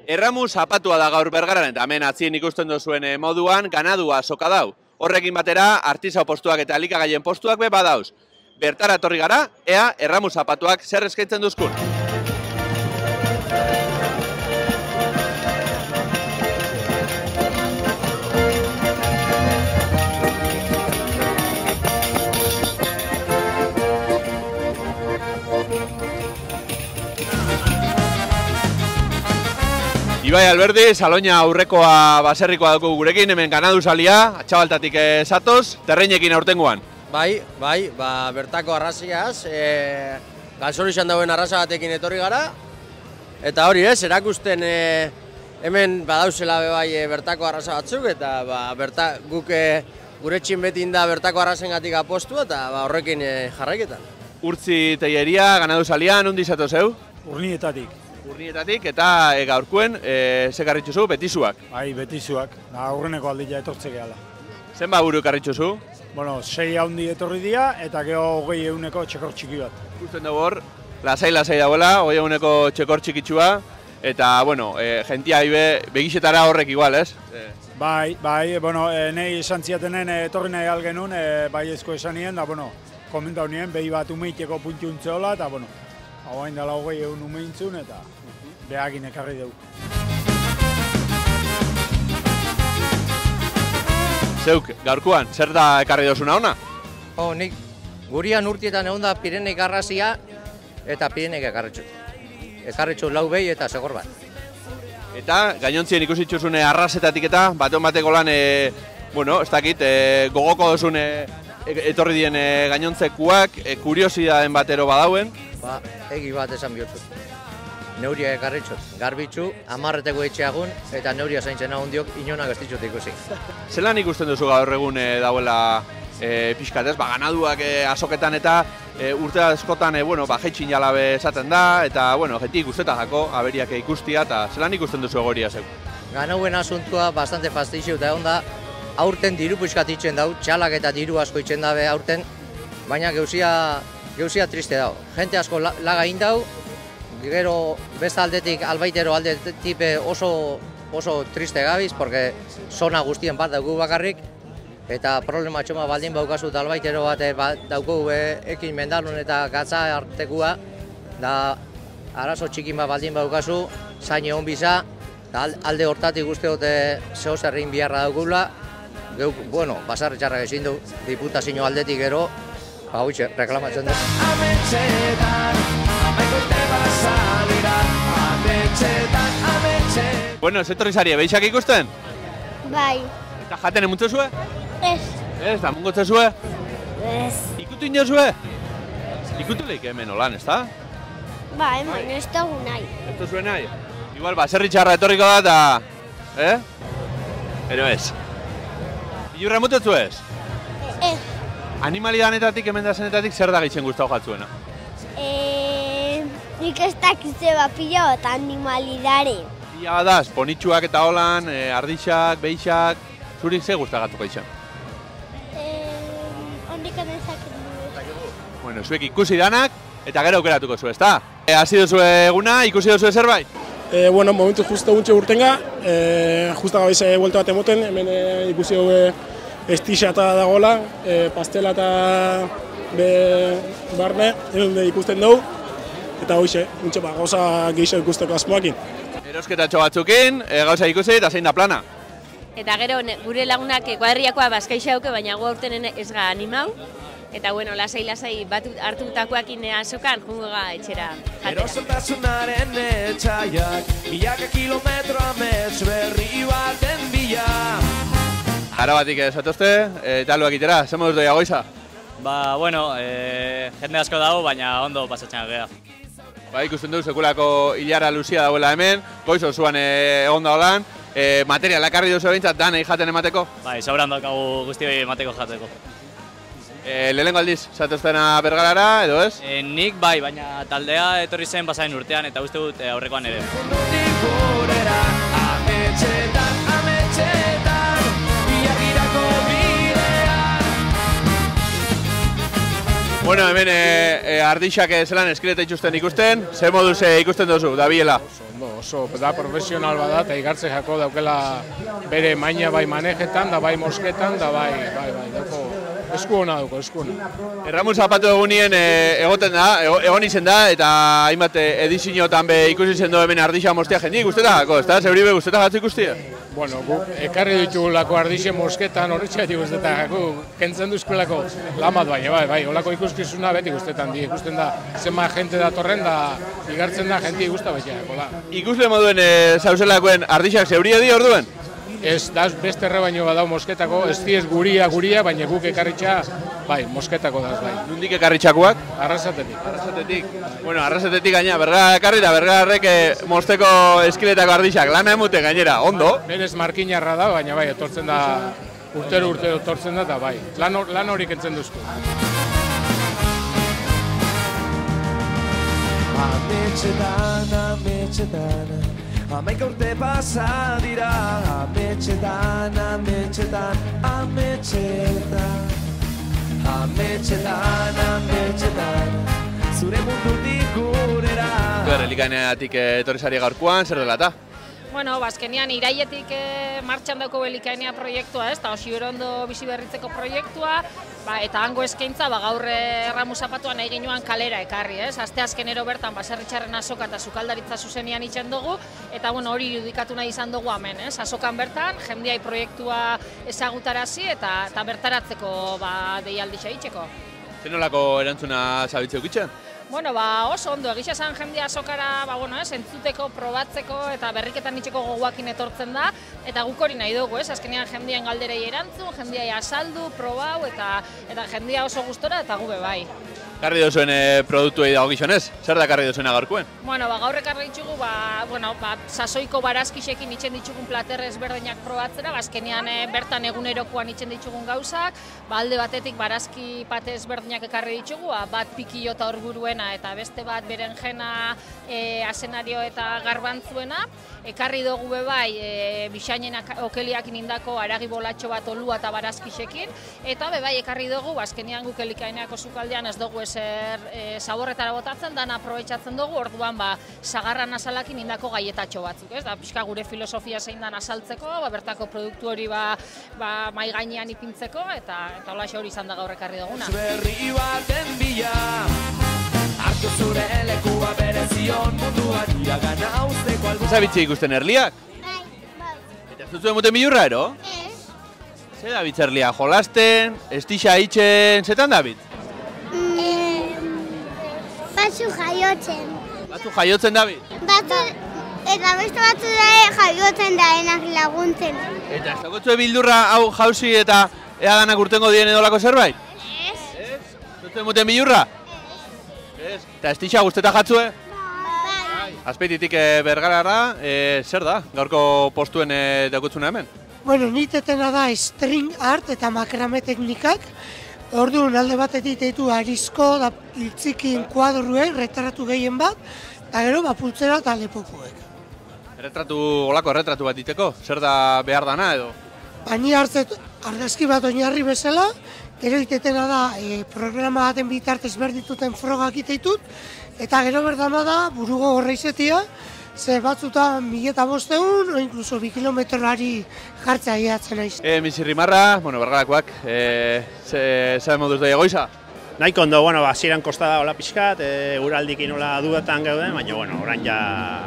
Erramu zapatua da gaur Bergaran eta hemen atzien ikusten duzuen moduan ganadua soka dau. Horrekin batera artisau postuak eta elikagaien postuak be badauz. Bertara etorri gara, ea Erramu zapatuak zer eskaintzen duzkun. Ibai Alberdi, Saloina aurrekoa baserrikoa dugu gurekin, hemen ganadu salia, Atxabaltatik zatoz, terreinekin aurtengoan. Bai, bertako arraziaz, galzorixan dauen arraza batekin etorri gara, eta hori erakusten hemen badauzela bai bertako arraza batzuk, eta guk gure txin betin da bertako arrazengatik apostu, eta horrekin jarraiketan. Urtzi teieria, ganadu salia, nondi zatoz zeu? Urnietatik. Urnietatik eta gaurkuen ze karritxuzu, betizuak? Bai, betizuak. Aurreneko aldia etortze gehala. Zenba buru karritxuzu? Bueno, 6 haundi etorri dira eta gero 20 txekor txiki bat. Ikusten dugu hor, lasai dagoela, 20 txekor txikitsua, eta, bueno, jentia begixetara horrek igual, ez? Bai, bueno, nahi esan ziatenen etorri nahi algenun, bai ezko esan nien, da, bueno, komentau nien, behi bat umeiteko puntiuntze hola, eta, bueno, hau hain dala 20 umeintzun, eta behagin ekarri dugu. Zeuk, gaurkuan, zer da ekarri dozuna ona? Nik gurian urtietan egon da Pireneik arrazia eta Pireneik ekarritxut. Ekarritxut lau behi eta segor bat. Eta gainontzien ikusitxuzune arrazetatik eta batean bateko lan, bueno, ez dakit, gogoko dozune etorri dien gainontzekuak, kuriosidadeen batero badauen. Egi bat esan bihotzut. Neuria ekarritxut, garbitzu, amarreteko etxeagun eta neuria zaintzen ahondiok inonak ez ditut ikusi. Zelan ikusten duzu gaur egun dauela pixkatez, ganaduak azoketan eta urte askotan jaitxin jalabe esaten da, eta jeti ikusteta jako, aberiak ikustia, eta zelan ikusten duzu egoria zeu? Ganauen asuntua bastante fastizio eta egon da, aurten diru pixkat itxen dau, txalak eta diru asko itxen dabe aurten, baina geuzia triste dau. Jente asko laga indau, gero beste aldetik, albaitero aldetik oso triste gabiz, porque zona guztien bat dauku bakarrik, eta problema txoma baldin baukazu albaitero bat dauku ekin mendalun eta gatza artekua, da arazo txikin bat baldin baukazu, zain egon biza, alde hortatik uste dute zeo zerrin biharra daukula, geuk, bueno, basarri txarrak ezin du, diputazio aldetik gero, hoitxe, reklamatzen du. Bueno, ez etorri zari, behixak ikusten? Bai. Eta jaten emuntze zue? Ez. Ez, da mungotze zue? Ez. Ikutu ino zue? Ikutu lehik hemen olan, ez da? Bai, baina ez dugu nahi. Ez da zuen nahi? Igual, baserri txarra etorriko da eta... Pero ez. Bilurra mutetzu ez? Ez. Animalidanetatik, emendazenetatik, zer da gehitzen guztau jatzuena? Nik ez dakitze bat pila bat animalidare. Pila bat daz, ponitxuak eta holan, ardixak, behixak, zurik ze guztagatuko izan? Hondik anezak du. Bueno, zuek ikusi danak, eta gero aukeratuko zu, ezta? Hasi duzu eguna, ikusi duzu zerbait? Bueno, momentu justo gutxe urtenga, justa gabiz buelta bat emoten, hemen ikusi dugu estixa eta dagoela, pastela eta barne, hemen ikusten dugu, eta hoxe, gauza gehiago ikusteko asmoakin. Erosketatxo batzukin, gauza ikusi eta zein da plana? Eta gero gure lagunak kuadriakoa bazkaixa duke, baina gu aurten ez ga animau. Eta bueno, lasai bat hartutakoakin azokan, jungo ga etxera jatera. Erosotasunaren etxaiak, milaka kilometro amets berri baten bila. Arabatik zatozte, taloak itera, zer moduz doia goiza? Bueno, jende asko dago, baina ondo pasatzen gea. Ikusten dugu sekulako hilara luzia dauela hemen, goizo zuan egon da holan, materialak arri duzu behintzat, danei jaten emateko? Sobran daukagu guzti emateko jateko. Lehenengo aldiz, zatoztena Bergarara, edo ez? Nik bai, baina taldea etorri zen pasaren urtean eta uste dut aurrekoan ere. Bueno, Bueno, hemen ardixak zelan eskileta itxusten ikusten, ze moduz ikusten duzu, Dabiela? Oso, da profesional bada, eta igartze jako daukela bere maina bai manejetan, da bai mosketan, da bai, dauko, esku hona dauko, esku hona. Erramun zapatu egunien egon izen da, eta hainbat ediziotan be ikusi zen du hemen ardixa mostia jendik, guztetako, ez da? Zeuribe guztetako ikustia? Bueno, gu ekarri ditugulako ardixe mosketan horretxeatik guztetako, kentzen duzkulako lamat bai, holako ikuskizuna beti guztetan di, ikusten da zenba jente datorren da, igartzen da jenti guzta betxeako. Ikusle moduen zauzelakoen ardixak zeuria di orduen? Ez, da beste errebaino badau mosketako, ez diez guria, baina guk ekarritxa, bai, mosketako daz, bai. Nundik ekarritxakoak? Arrasatetik. Arrasatetik. Bueno, arrasatetik gaina, Bergara ekarri eta Bergararrek mosteko eskiletako ardixak, lana emute gainera, ondo? Berez markinarra da, baina bai, etortzen da, urtero etortzen da, eta bai, lan hori kentzen duzku. Ametxetan, Hamaika urte pasa dira, ametxetan, zure mundutik gurera. Elikaeneatik etorri zari gaurkoan, zer dela eta? Bueno, azkenean iraietik martxan dauko elikaenea proiektua, ez, eta Osiberondo bizi berritzeko proiektua, eta hango eskaintza gaur Erramu Zapatuan nahi ginoan kalera ekarri, ez? Asteazkenero bertan baserritxarren azoka eta sukaldaritza zuzenian itxen dugu, eta hori irudikatu nahi izan dugu hemen, ez? Azokan bertan, jendiai proiektua ezagutarazi eta bertaratzeko deialdixa itxeko. Zenolako erantzuna zabitzeu gitzen? Bueno, oso ondo, egisa esan jendea azokara, entzuteko, probatzeko eta berriketan itxeko gogoakin etortzen da, eta guk hori nahi dugu, ez? Azkenean jendean galderei erantzun, jendeai azaldu, probau, eta jendea oso gustora eta gube bai. Karri duzuen produktuei dago gizonez? Zer da karri duzuena gaurkuen? Bueno, gaur ekarri ditugu, sasoiko barazkixekin itxen ditugun plater ezberdinak probatzera, azkenean bertan egunerokoan itxen ditugun gauzak, alde batetik barazki pate ezberdinak ekarri ditugu, bat pikilota orburuena eta beste bat berenjena, asenario eta garbantzuena, ekarri dugu bebai bisainen okeliakin indako aragi bolatxo bat olua eta barazkixekin, eta bebai ekarri dugu, azkenean guk elikaeneako sukaldean ez dugu zaborretara botatzen, dana aprobetxatzen dugu, orduan sagarran azalakin indako gaietatxo batzuk, ez? Da, pixka gure filosofia zein dan azaltzeko, bertako produktu hori mai gainean ipintzeko, eta holaxe hori izan da gaur ekarri duguna. Berri baten bila, hartu zure lekua berezion munduan iragana usteko albo. Zabitze ikusten erliak? Bai. Eta ez duzuen moten bilurra, ero? Ez. Zer David erlia, jolasten, estixa itxen, zetan David? Batzu jaiotzen. Batzu jaiotzen David? Eta beste batzu jaiotzen daenak laguntzen. Eta ez dagotzue bildurra hau jauzi eta ea danak urtengo dien edolako zerbait? Ez. Zuzuen moten bilurra? Ez. Eta estixa guzteta jatzue? Bai. Azpeititik Bergarara, zer da, gaurko postuen daukutzuna hemen? Bueno, nitetena da string art eta makrame teknikak. Orduan alde batetik ditu arizko da iltzikin kuadruek, retratu gehien bat, eta gero pultzera eta lepokuek. Olako erretratu bat diteko? Zer da behar dana edo? Ni hartzet argazki bat oinarri bezala, gero itetena da programa baten bitartez berdituten frogak iteitut, eta gero berdana da burugo horreizetia, ze batzutan 1500, o inkluso 2 kilometrari jartzea gehatzen naiz. Misirrimarra, Bergarakoak, zer moduz doi egoiza? Nahiko ondo, hasieran kosta da hola pixkat, uraldikin hola duetan gauden, baina, orain ja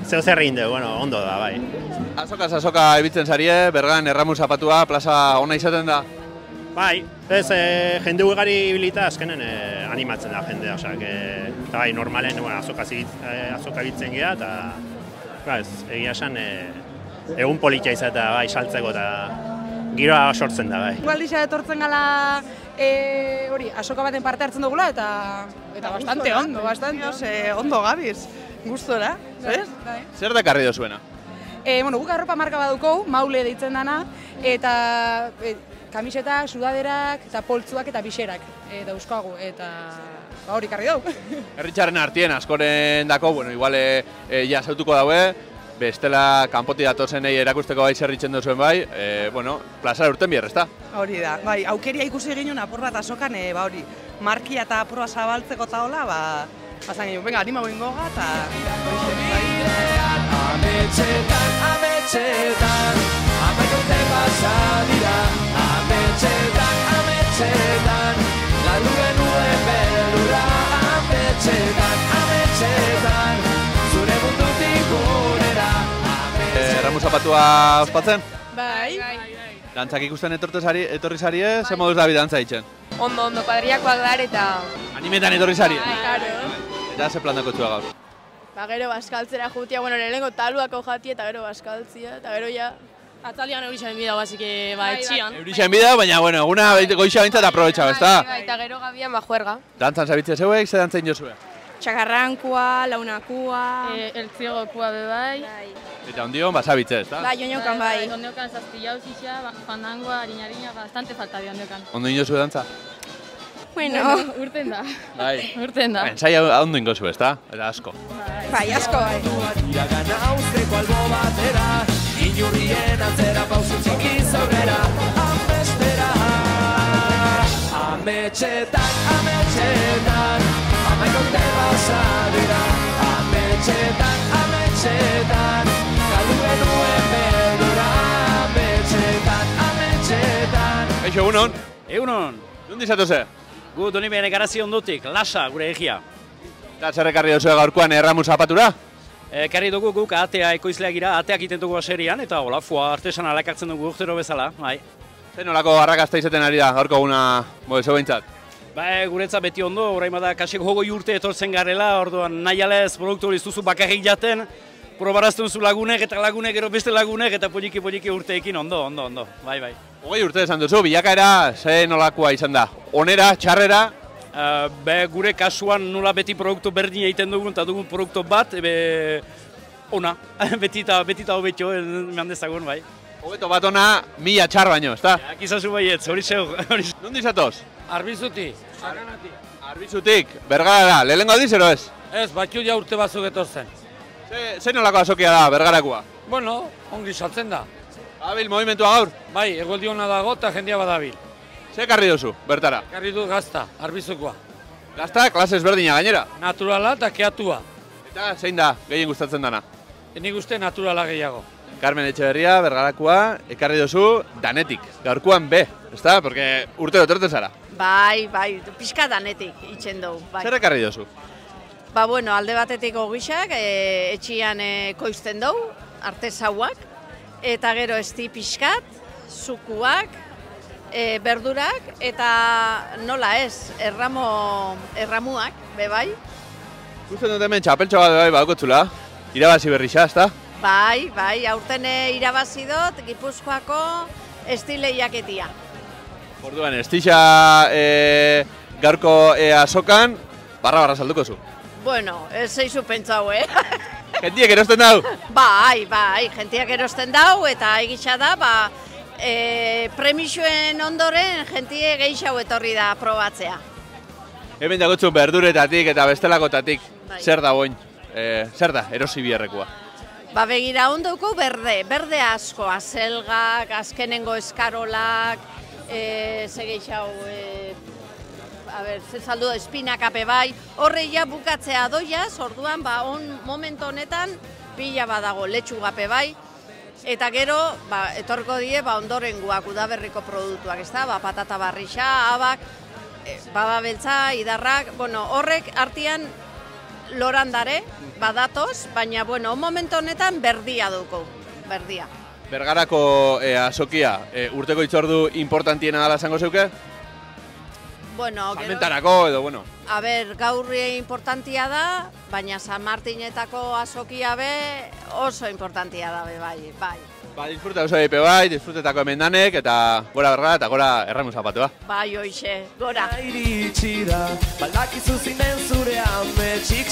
zeo zer egin dugu, ondo da, bai. Azoka ebitzen zarie, Bergan Erramu Zapatua, plaza ona izaten da? Bai, ez jende ugari ibilita azkenen animatzen da jendea, eta bai, normalen azoka bitzen gira, eta egia esan egun politia izatea bai, saltzeko eta giroa sortzen da, bai. Gualdixa etortzen gala azoka baten parte hartzen dugula, eta bastante ondo, ondo gabiz, gustora, ez? Zer da karri dozuena? Guk arropa marka badukou, Maule deitzen dana, eta kamiseta, sudaderak, eta poltzuak eta bixerak dauzkagu, eta hori karri dugu. Herritxarren artien askoren dako, igual ja zautuko daue, bestela kanpoti datozenei erakusteko bai zerritzen duzuen bai, plazara urten bier, ezta? Hori da, bai, aukeria ikusi ginen apur bat azokan, markia eta proa zabaltzeko eta hola, bazan gehiago, venga, anima goingo eta... Ametxetan, ametxetan, amaik urte pasa dira. Ametxetan, ametxetan, landu genuen beldura. Ametxetan, ametxetan, zure mundutik gurera. Erramu zapatua ospatzen? Bai. Dantzak ikusten etorri zarie, ze moduz da bi dantza itzen? Ondo, kuadriakoak dar eta... Animetan etorri zarie? Claro. Eta ze plan dako txua gaur? Ba, gero baskaltzera jutia, bueno, lehenengo taluako jatia eta gero baskaltzia, eta gero ja... Atzalian eurixan bidau, basik, etxian. Eurixan bidau, baina, bueno, eguna goixa bintzat aprobetxa, ezta? Eta gero gabian, juerga. Dantzan zabitzea zeuek, ze dantzain jozue? Txakarrankua, launakua... Eltziogokua bebai. Eta ondion, bazabitze, ezta? Bai, oniokan bai. Oniokan zazpillau zixa, fandangoa, harina, bastante falta bi oniokan. Ondo inozue dantza? Bueno, urten da. Bai. Urten da. Ensai ondo ingozu, ezta? Eta asko. Bai, asko bai. Iragana uzteko albo batera, inurrien atzera pausu txiki zaurera, amestera. Ametxetan, ametxetan, amaik urte pasa dira. Ametxetan, ametxetan, galdu genuen beldura. Ametxetan, ametxetan. Eixo, egunon? Egunon. Nundi zatoze? Gu doni behen egarazi ondotik, lasa gure egia. Eta zer ekarri duzue gaurkoan Erramu zapatura? Ekarri dugu guk atea ekoizleak gira, ateak iten dugu aserian, eta hola, fua artesanalak hartzen dugu urtero bezala, bai. Zer nolako arrakazta izaten ari da gaurko eguna zeu behintzat? Ba, guretzat beti ondo, orain bada kaseko jogoi urte etortzen garela, orduan nahi alez produktu hori zuzu bakarrik jaten, probarazten zu lagunek eta lagunek gero beste lagunek eta poliki urteekin ondo, bai. Hogei urte esan duzu, bilakaera ze nolakoa izan da? Onera, txarrera? Gure kasuan nola beti produktu berdin egiten dugun eta dugun produktu bat, ona, beti eta hobetxo, eman dezagun, bai. Hobeto bat ona, 1000 txar baino, ezta? Akizazu baietz, hori zeu. Nondi zatoz? Arbizuti, Saganati. Arbizutik, Bergara, lehenengo aldiz ero ez? Ez, batxu ja urte batzuk etortzen. Ze nolako azokia da, Bergarakoa? Bueno, ongi saltzen da. Badabil movimentua gaur? Bai, egoldi hona dago eta jendia badabil. Ze karri duzu, bertara? Karri du gazta, arbizukoa. Gazta, klase ezberdina gainera? Naturala eta keatua. Eta zein da, gehien gustatzen dana? Nik uste naturala gehiago. Carmen Etxeberria, Bergarakoa, ekarri duzu danetik, gaurkoan B, ezta? Porque urtero etortzen zara. Bai, pixka danetik itxen dugu. Bai. Zer ekarri duzu? Ba, bueno, alde batetik ogixak, etxian koizten dugu, artesauak, eta gero esti pixkat, zukuak, berdurak, eta nola ez, erramuak, bebai. Gusten dut hemen txapeltxo bat bebai badakotzula, irabazi berrixa, ezta? Bai, aurten irabazi dut Gipuzkoako estileiaketia. Orduan, estixa gaurko azokan, barra salduko zu. Bueno, ez zeizu pentsau, Jentiek erosten dau? Bai, jentiak erosten dau, eta egitxa da, premixuen ondoren jentie gehiago etorri da probatzea. Hemen dagotzu berduretatik eta bestelakotatik, zer da boin, zer da erosi biherrekoa? Ba, begira ondoko berde asko, azelgak, azkenengo eskarolak, ze gehiago, ze saldu da, espinakape bai, horreia bukatzea doiaz, orduan, momentu honetan, pila badago letxugape bai, eta gero, etorko die, ondorengoak udaberriko produktuak, ez da, patata barrixa, abak, baba beltza, idarrak, bueno, horrek artean lorandare, badatoz, baina, bueno, momentu honetan berdia dugu, berdia. Bergarako azokia, urteko itzordu importantiena dela zango zeuke? Bueno, salmentarako edo, bueno. A ber, gaur importantia da, baina San Martinetako azokia be oso importantia da, bai. Ba, disfruta oso eipe bai, disfrutetako emendanek, eta gora Bergara eta gora Erramu zapatua. Bai, hoxe, gora. Iritsi da, balakizu zinen zure ametxik